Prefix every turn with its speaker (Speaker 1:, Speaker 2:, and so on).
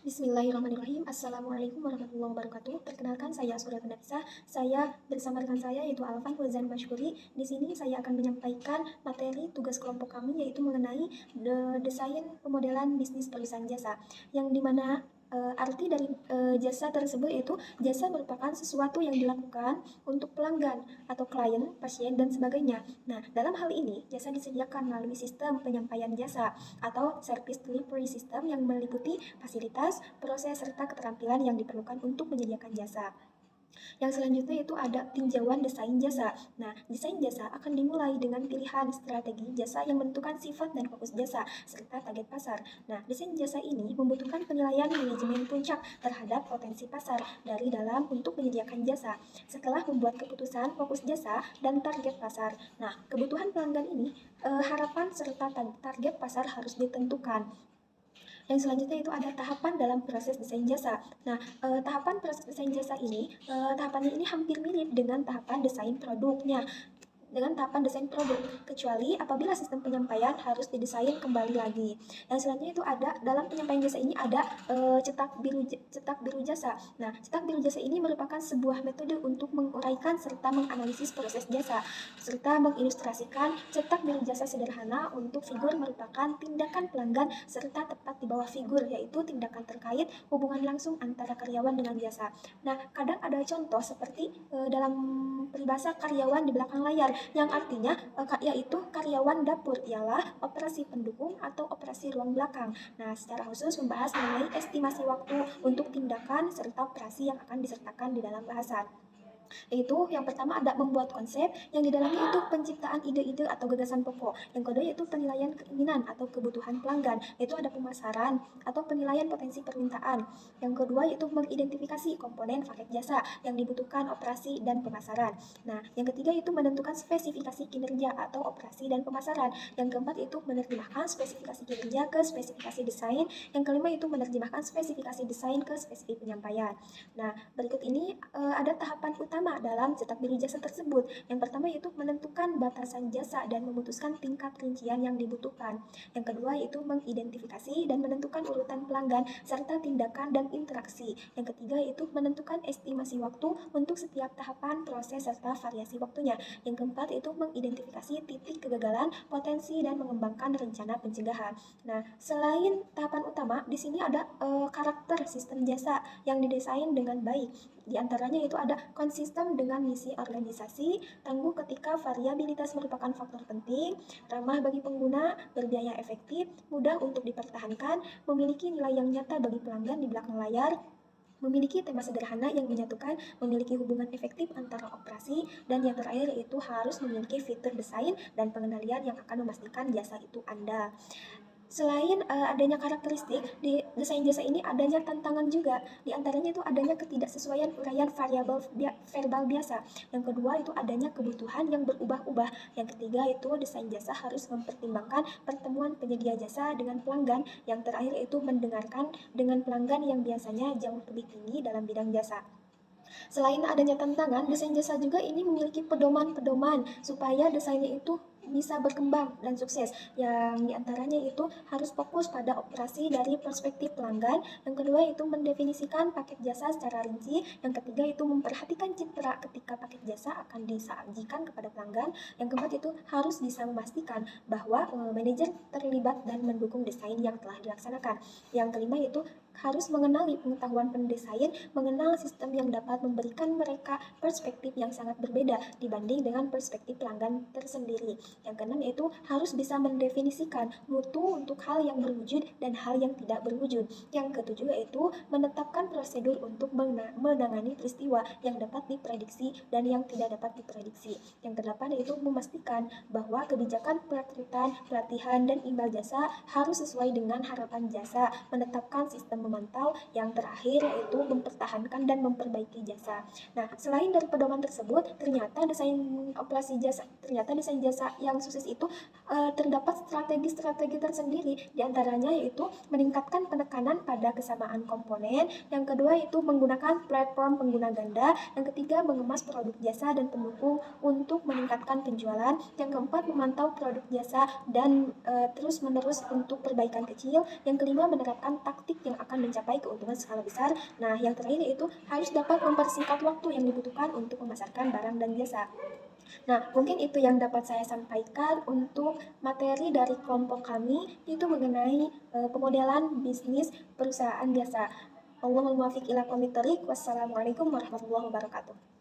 Speaker 1: Bismillahirrahmanirrahim. Assalamualaikum warahmatullahi wabarakatuh. Perkenalkan, saya Surya Nafisa. Saya bersama rekan saya yaitu Alfan Fauzan Mashkuri. Di sini saya akan menyampaikan materi tugas kelompok kami yaitu mengenai desain pemodelan bisnis perusahaan jasa. Yang dimana arti dari jasa tersebut yaitu jasa merupakan sesuatu yang dilakukan untuk pelanggan atau klien, pasien, dan sebagainya. Nah, dalam hal ini jasa disediakan melalui sistem penyampaian jasa atau service delivery system yang meliputi fasilitas, proses, serta keterampilan yang diperlukan untuk menyediakan jasa. Yang selanjutnya itu ada tinjauan desain jasa. Nah, desain jasa akan dimulai dengan pilihan strategi jasa yang menentukan sifat dan fokus jasa, serta target pasar. Nah, desain jasa ini membutuhkan penilaian manajemen puncak terhadap potensi pasar dari dalam untuk menyediakan jasa. Setelah membuat keputusan fokus jasa dan target pasar. Nah, kebutuhan pelanggan ini, harapan serta target pasar harus ditentukan. Yang selanjutnya itu ada tahapan dalam proses desain jasa. Nah, tahapan proses desain jasa ini, tahapannya ini hampir mirip dengan tahapan desain produknya, kecuali apabila sistem penyampaian harus didesain kembali lagi. Yang selanjutnya itu ada dalam penyampaian jasa ini ada cetak biru jasa. Nah, cetak biru jasa ini merupakan sebuah metode untuk menguraikan serta menganalisis proses jasa serta mengilustrasikan. Cetak biru jasa sederhana untuk figur merupakan tindakan pelanggan serta tepat di bawah figur, yaitu tindakan terkait hubungan langsung antara karyawan dengan jasa. Nah, kadang ada contoh seperti dalam peribahasa karyawan di belakang layar, yang artinya yaitu karyawan dapur ialah operasi pendukung atau operasi ruang belakang. Nah, secara khusus membahas mengenai estimasi waktu untuk tindakan serta operasi yang akan disertakan di dalam bahasan. Yaitu yang pertama ada membuat konsep, yang di dalamnya itu penciptaan ide-ide atau gagasan pokok. Yang kedua yaitu penilaian keinginan atau kebutuhan pelanggan, yaitu ada pemasaran atau penilaian potensi permintaan. Yang kedua yaitu mengidentifikasi komponen paket jasa yang dibutuhkan operasi dan pemasaran. Nah, yang ketiga itu menentukan spesifikasi kinerja atau operasi dan pemasaran. Yang keempat itu menerjemahkan spesifikasi kinerja ke spesifikasi desain. Yang kelima itu menerjemahkan spesifikasi desain ke spesifik penyampaian. Nah, berikut ini ada tahapan utama dalam cetak biru jasa tersebut. Yang pertama yaitu menentukan batasan jasa dan memutuskan tingkat rincian yang dibutuhkan. Yang kedua yaitu mengidentifikasi dan menentukan urutan pelanggan serta tindakan dan interaksi. Yang ketiga yaitu menentukan estimasi waktu untuk setiap tahapan proses serta variasi waktunya. Yang keempat yaitu mengidentifikasi titik kegagalan, potensi, dan mengembangkan rencana pencegahan. Nah, selain tahapan utama, di sini ada karakter sistem jasa yang didesain dengan baik. Di antaranya itu ada konsisten dengan misi organisasi, tangguh ketika variabilitas merupakan faktor penting, ramah bagi pengguna, berbiaya efektif, mudah untuk dipertahankan, memiliki nilai yang nyata bagi pelanggan di belakang layar, memiliki tema sederhana yang menyatukan, memiliki hubungan efektif antara operasi, dan yang terakhir yaitu harus memiliki fitur desain dan pengendalian yang akan memastikan jasa itu andal. Selain adanya karakteristik di desain jasa ini, adanya tantangan juga. Di antaranya itu adanya ketidaksesuaian uraian variabel verbal biasa. Yang kedua itu adanya kebutuhan yang berubah-ubah. Yang ketiga itu desain jasa harus mempertimbangkan pertemuan penyedia jasa dengan pelanggan. Yang terakhir itu mendengarkan dengan pelanggan yang biasanya jauh lebih tinggi dalam bidang jasa. Selain adanya tantangan, desain jasa juga ini memiliki pedoman-pedoman supaya desainnya itu bisa berkembang dan sukses. Yang diantaranya itu harus fokus pada operasi dari perspektif pelanggan. Yang kedua itu mendefinisikan paket jasa secara rinci. Yang ketiga itu memperhatikan citra ketika paket jasa akan disajikan kepada pelanggan. Yang keempat itu harus bisa memastikan bahwa manajer terlibat dan mendukung desain yang telah dilaksanakan. Yang kelima itu harus mengenali pengetahuan pendesain, mengenal sistem yang dapat memberikan mereka perspektif yang sangat berbeda dibanding dengan perspektif pelanggan tersendiri. Yang keenam yaitu harus bisa mendefinisikan mutu untuk hal yang berwujud dan hal yang tidak berwujud. Yang ketujuh yaitu menetapkan prosedur untuk menangani peristiwa yang dapat diprediksi dan yang tidak dapat diprediksi. Yang kedelapan yaitu memastikan bahwa kebijakan perekrutan, pelatihan, dan imbal jasa harus sesuai dengan harapan jasa, menetapkan sistem memantau, yang terakhir yaitu mempertahankan dan memperbaiki jasa. Nah, selain dari pedoman tersebut, ternyata desain jasa yang sukses itu terdapat strategi-strategi tersendiri. Di antaranya yaitu meningkatkan penekanan pada kesamaan komponen, yang kedua yaitu menggunakan platform pengguna ganda, yang ketiga mengemas produk jasa dan pendukung untuk meningkatkan penjualan, yang keempat memantau produk jasa dan terus-menerus untuk perbaikan kecil, yang kelima menerapkan taktik yang akan akan mencapai keuntungan skala besar. Nah, yang terakhir yaitu harus dapat mempersingkat waktu yang dibutuhkan untuk memasarkan barang dan jasa. Nah, mungkin itu yang dapat saya sampaikan untuk materi dari kelompok kami, itu mengenai pemodelan bisnis perusahaan jasa. Allahumma muwaffiq ila aqwamit thoriq. Wassalamualaikum warahmatullahi wabarakatuh.